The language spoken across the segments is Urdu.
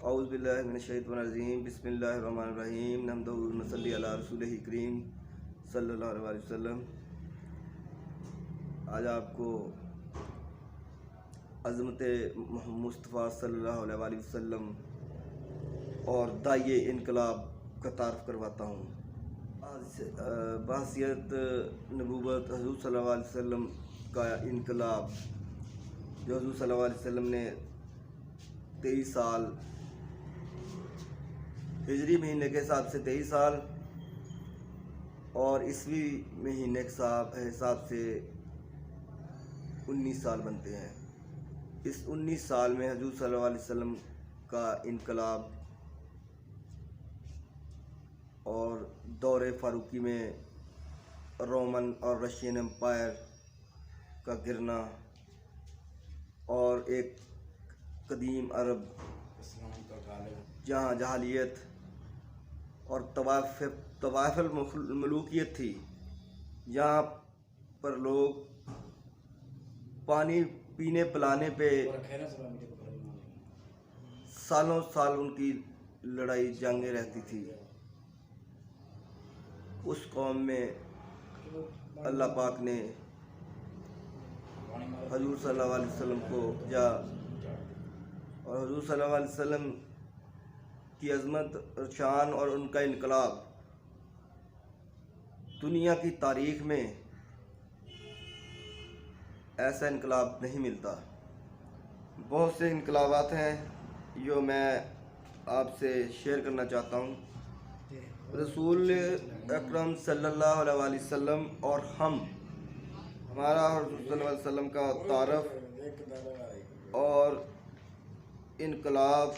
اعوذ باللہ من الشیطان الرجیم بسم اللہ الرحمن الرحیم نحمدہ و نصلی علی رسولہ کریم صلی اللہ علیہ وسلم۔ آج آپ کو عظمت مصطفیٰ صلی اللہ علیہ وسلم اور داعیے انقلاب کا تعارف کرواتا ہوں۔ بحیثیت نبوت حضور صلی اللہ علیہ وسلم کا انقلاب، جو حضور صلی اللہ علیہ وسلم نے 23 سال ہجری مہینے کے حساب سے 23 سال اور عیسوی مہینے کے حساب سے 19 سال بنتے ہیں۔ اس 19 سال میں حضور صلی اللہ علیہ وسلم کا انقلاب اور دور فاروقی میں رومن اور رشین امپائر کا گرنا اور ایک قدیم عرب جہاں جہالیت اور طوائف الملوکیت تھی، جہاں پر لوگ پانی پینے پلانے پہ سالوں سال ان کی لڑائی جنگیں رہتی تھی، اس قوم میں اللہ پاک نے حضور صلی اللہ علیہ وسلم کو بھیجا اور حضور صلی اللہ علیہ وسلم کی عظمت اور شان اور ان کا انقلاب دنیا کی تاریخ میں ایسا انقلاب نہیں ملتا۔ بہت سے انقلابات ہیں جو میں آپ سے شیئر کرنا چاہتا ہوں۔ رسول اکرم صلی اللہ علیہ وسلم اور ہمارا حضور صلی اللہ علیہ وسلم کا تعارف اور انقلاب،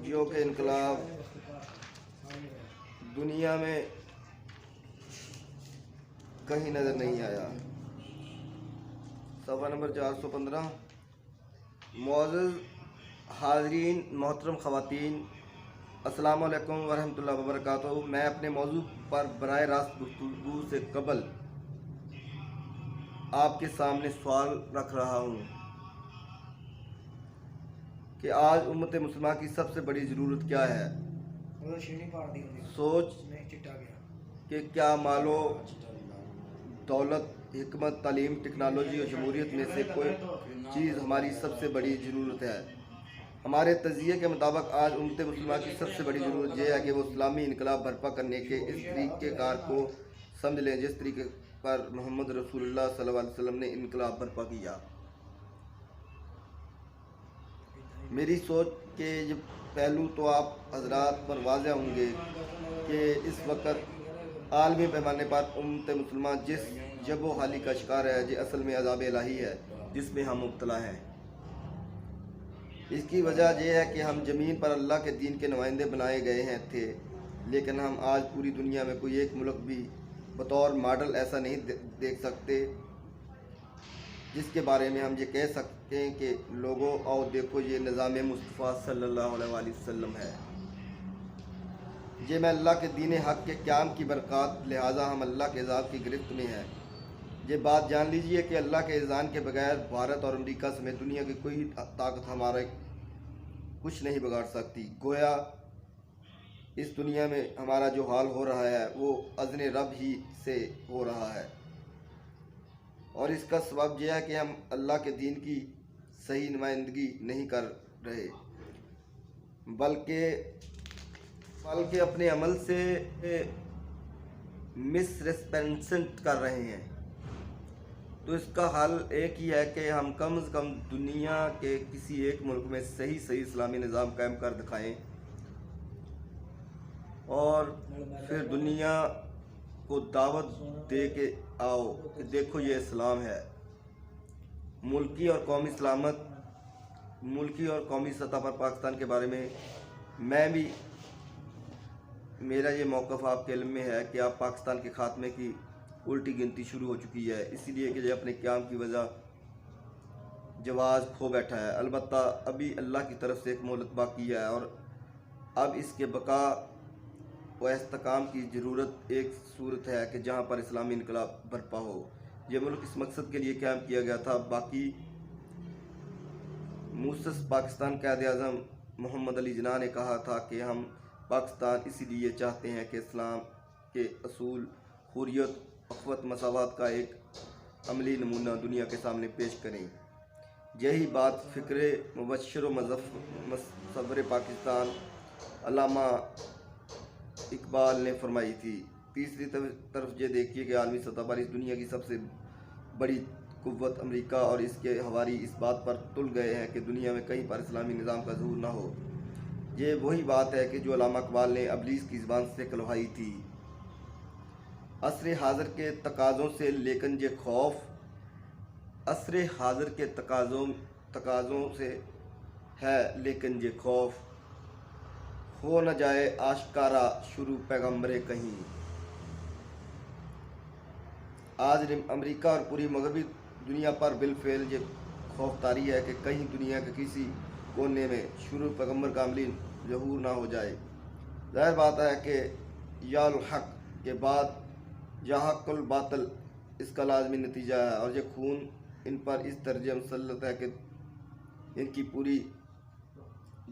جو کہ انقلاب دنیا میں کہیں نظر نہیں آیا۔ صفحہ نمبر 415۔ معزز حاضرین، محترم خواتین، السلام علیکم ورحمۃ اللہ وبرکاتہ۔ میں اپنے موضوع پر براہ راست گفتگو سے قبل آپ کے سامنے سوال رکھ رہا ہوں کہ آج امت مسلمہ کی سب سے بڑی ضرورت کیا ہے؟ سوچ کہ کیا مال و دولت، حکمت، تعلیم، ٹیکنالوجی اور جمہوریت میں سے کوئی چیز ہماری سب سے بڑی ضرورت ہے؟ ہمارے تجزیے کے مطابق آج امت مسلمہ کی سب سے بڑی ضرورت یہ ہے کہ وہ اسلامی انقلاب برپا کرنے کے اس طریقہ کار کو سمجھ لیں جس طریقے پر محمد رسول اللہ صلی اللہ علیہ وسلم نے انقلاب برپا کیا۔ میری سوچ کے یہ پہلو تو آپ حضرات پر واضح ہوں گے کہ اس وقت عالمی پیمانے پر امت مسلمہ جس جب و حالی کا شکار ہے، جو اصل میں عذاب الہی ہے جس میں ہم مبتلا ہیں۔ اس کی وجہ یہ ہے کہ ہم زمین پر اللہ کے دین کے نمائندے بنائے گئے تھے، لیکن ہم آج پوری دنیا میں کوئی ایک ملک بھی بطور ماڈل ایسا نہیں دیکھ سکتے جس کے بارے میں ہم یہ کہہ سکیں کہ لوگوں آؤ دیکھو یہ نظام مصطفیٰ صلی اللہ علیہ وسلم ہے۔ یہ میں اللہ کے دین حق کے قیام کی برکات، لہٰذا ہم اللہ کے عذاب کی گرفت میں ہیں۔ یہ بات جان لیجئے کہ اللہ کے اذعان کے بغیر بھارت اور امریکہ سمیت دنیا کی کوئی طاقت ہمارے کچھ نہیں بگاڑ سکتی۔ گویا اس دنیا میں ہمارا جو حال ہو رہا ہے وہ اذن رب ہی سے ہو رہا ہے، اور اس کا سبب یہ ہے کہ ہم اللہ کے دین کی صحیح نمائندگی نہیں کر رہے، بلکہ اپنے عمل سے مس ریسپینسنٹ کر رہے ہیں۔ تو اس کا حل ایک ہی ہے کہ ہم کم از کم دنیا کے کسی ایک ملک میں صحیح اسلامی نظام قائم کر دکھائیں اور پھر دنیا کو دعوت دے کے آؤ کہ دیکھو یہ اسلام ہے۔ ملکی اور قومی سطح پر پاکستان کے بارے میں بھی میرا یہ موقف آپ کے علم میں ہے کہ آپ پاکستان کے خاتمے کی الٹی گنتی شروع ہو چکی ہے، اسی لیے کہ یہ اپنے قیام کی وجہ جواز کھو بیٹھا ہے۔ البتہ ابھی اللہ کی طرف سے ایک مہلت باقی ہے اور اب اس کے بقا و استحکام کی ضرورت ایک صورت ہے کہ جہاں پر اسلامی انقلاب برپا ہو۔ یہ ملک اس مقصد کے لیے قائم کیا گیا تھا۔ باقی مؤسس پاکستان قائد اعظم محمد علی جناح نے کہا تھا کہ ہم پاکستان اسی لیے چاہتے ہیں کہ اسلام کے اصول حریت، اخوت، مساوات کا ایک عملی نمونہ دنیا کے سامنے پیش کریں۔ یہی بات فکر مبشر و مصور پاکستان علامہ اقبال نے فرمائی تھی۔ تیسری طرف یہ دیکھیے کہ عالمی سطح پر اس دنیا کی سب سے بڑی قوت امریکہ اور اس کے حواری اس بات پر تل گئے ہیں کہ دنیا میں کہیں پر اسلامی نظام کا ظہور نہ ہو۔ یہ وہی بات ہے کہ جو علامہ اقبال نے ابلیس کی زبان سے کلوائی تھی۔ عصر حاضر کے تقاضوں سے لیکن یہ خوف عصر حاضر کے تقاضوں سے ہے لیکن یہ خوف ہو نہ جائے آشکارا شروع پیغمبر کہیں۔ آج امریکہ اور پوری مغربی دنیا پر بالفعل یہ خوف طاری ہے کہ کہیں دنیا کے کسی کونے میں شروع پیغمبر کا عملی ظہور نہ ہو جائے۔ ظاہر بات ہے کہ یا الحق کے بعد یا حق الباطل اس کا لازمی نتیجہ ہے، اور یہ خون ان پر اس درجے مسلط ہے کہ ان کی پوری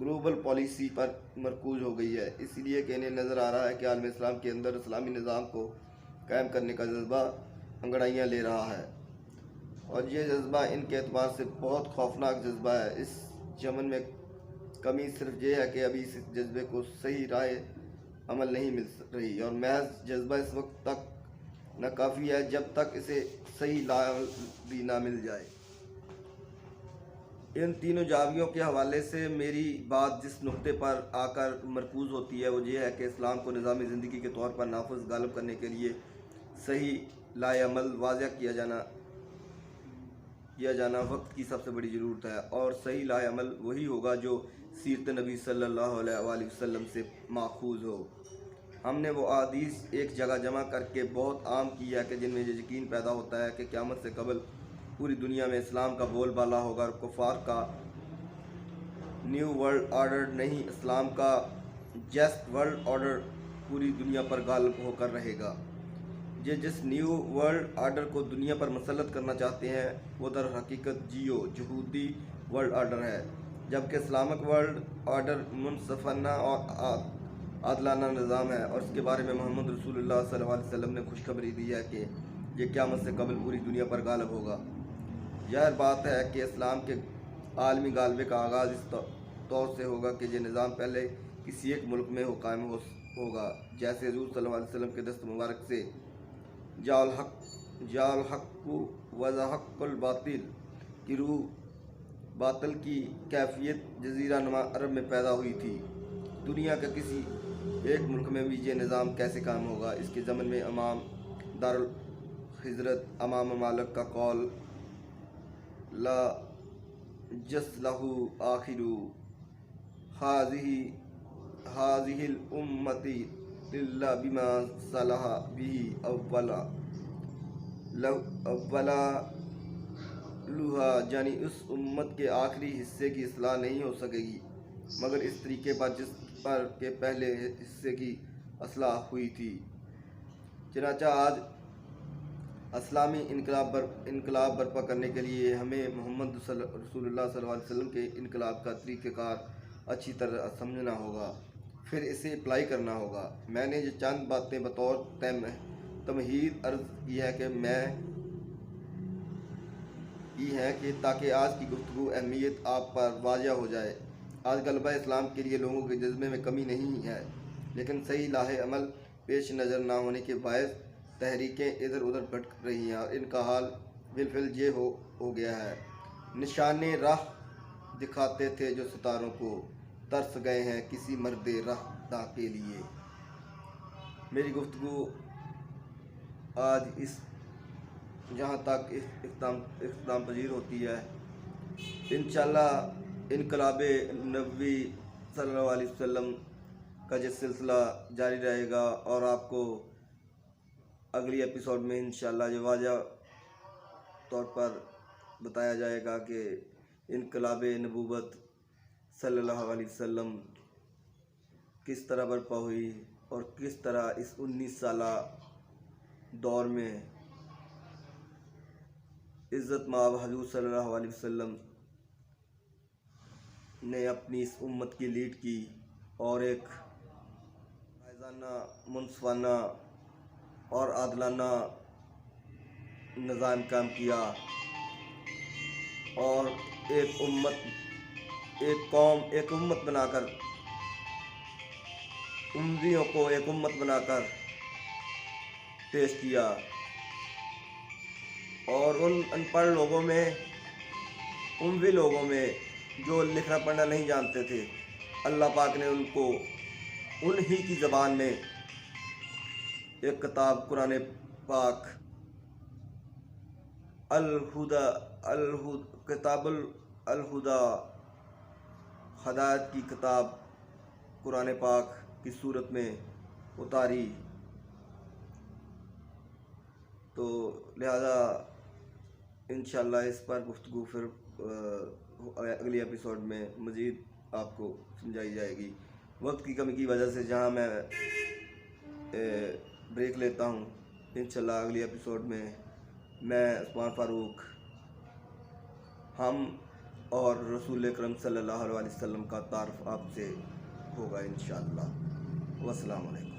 گلوبل پالیسی پر مرکوز ہو گئی ہے، اس لیے کہ انہیں نظر آ رہا ہے کہ عالم اسلام کے اندر اسلامی نظام کو قائم کرنے کا جذبہ انگڑائیاں لے رہا ہے، اور یہ جذبہ ان کے اعتبار سے بہت خوفناک جذبہ ہے۔ اس چمن میں کمی صرف یہ ہے کہ ابھی اس جذبے کو صحیح راہ عمل نہیں مل رہی، اور محض جذبہ اس وقت تک ناکافی ہے جب تک اسے صحیح راہ عمل بھی نہ مل جائے۔ ان تینوں زاویوں کے حوالے سے میری بات جس نقطے پر آ کر مرکوز ہوتی ہے وہ یہ ہے کہ اسلام کو نظام زندگی کے طور پر نافذ غالب کرنے کے لیے صحیح لائحہ عمل واضح کیا جانا وقت کی سب سے بڑی ضرورت ہے، اور صحیح لائحہ عمل وہی ہوگا جو سیرت نبی صلی اللہ علیہ وآلہ وسلم سے ماخوذ ہو۔ ہم نے وہ احادیث ایک جگہ جمع کر کے بہت عام کی ہے کہ جن میں یہ یقین پیدا ہوتا ہے کہ قیامت سے قبل پوری دنیا میں اسلام کا بول بالا ہوگا، اور کفار کا نیو ورلڈ آرڈر نہیں، اسلام کا جسٹ ورلڈ آرڈر پوری دنیا پر غالب ہو کر رہے گا۔ یہ جس نیو ورلڈ آرڈر کو دنیا پر مسلط کرنا چاہتے ہیں وہ در حقیقت یہودی ورلڈ آرڈر ہے، جبکہ اسلامک ورلڈ آرڈر منصفانہ اور عادلانہ نظام ہے، اور اس کے بارے میں محمد رسول اللہ صلی اللہ علیہ وسلم نے خوشخبری دی ہے کہ یہ قیامت سے قبل پوری دنیا پر غالب ہوگا۔ ظاہر بات ہے کہ اسلام کے عالمی غالبے کا آغاز اس طور سے ہوگا کہ یہ نظام پہلے کسی ایک ملک میں قائم ہوگا، جیسے حضور صلی اللہ علیہ وسلم کے دست مبارک سے جاء الحق وزهق الباطل کی روح باطل کی کیفیت جزیرہ نما عرب میں پیدا ہوئی تھی۔ دنیا کے کسی ایک ملک میں بھی یہ نظام کیسے قائم ہوگا؟ اس کے ضمن میں امام دارالحجرت امام مالک کا قول لا جس لہ آخر هذه الامت الا بما صلح به اولا لوہا، یعنی اس امت کے آخری حصے کی اصلاح نہیں ہو سکے گی مگر اس طریقے پر جس پر کے پہلے حصے کی اصلاح ہوئی تھی۔ چنانچہ آج اسلامی انقلاب برپا کرنے کے لیے ہمیں محمد رسول اللہ صلی اللہ علیہ وسلم کے انقلاب کا طریقہ کار اچھی طرح سمجھنا ہوگا، پھر اسے اپلائی کرنا ہوگا۔ میں نے یہ چند باتیں بطور تمہید عرض کی ہے کہ تاکہ آج کی گفتگو اہمیت آپ پر واضح ہو جائے۔ آج غلبہ اسلام کے لیے لوگوں کے جذبے میں کمی نہیں ہے، لیکن صحیح لائحہ عمل پیش نظر نہ ہونے کے باعث تحریکیں ادھر ادھر بھٹک رہی ہیں، اور ان کا حال بالفعل یہ ہو گیا ہے۔ نشانے راہ دکھاتے تھے جو ستاروں کو، ترس گئے ہیں کسی مرد راہ کے لیے۔ میری گفتگو آج جہاں تک اختتام پذیر ہوتی ہے، انشاءاللہ انقلاب نبوی صلی اللہ علیہ وسلم کا یہ سلسلہ جاری رہے گا، اور آپ کو اگلی ایپیسوڈ میں انشاءاللہ یہ واضح طور پر بتایا جائے گا کہ انقلاب نبوت صلی اللہ علیہ وسلم کس طرح برپا ہوئی، اور کس طرح اس 19 سالہ دور میں عزت مآب حضور صلی اللہ علیہ وسلم نے اپنی اس امت کی لیڈ کی اور ایک فائزانہ، منصفانہ اور عادلانہ نظام قائم کیا، اور ایک قوم، ایک امت بنا کر، امویوں کو ایک امت بنا کر پیش کیا۔ اور ان ان پڑھ لوگوں میں، اموی لوگوں میں جو لکھنا پڑھنا نہیں جانتے تھے، اللہ پاک نے ان کو انہی کی زبان میں ایک کتاب قرآن پاک کتاب الہدا، ہدایت کی کتاب قرآن پاک کی صورت میں اتاری۔ تو لہذا انشاءاللہ اس پر گفتگو پھر اگلی ایپیسوڈ میں مزید آپ کو سمجھائی جائے گی۔ وقت کی کمی کی وجہ سے جہاں میں بریک لیتا ہوں، انشاءاللہ اگلی ایپیسوڈ میں عثمان فاروق، ہم اور رسول اکرم صلی اللہ علیہ وسلم کا تعارف آپ سے ہوگا انشاءاللہ۔ والسلام علیکم۔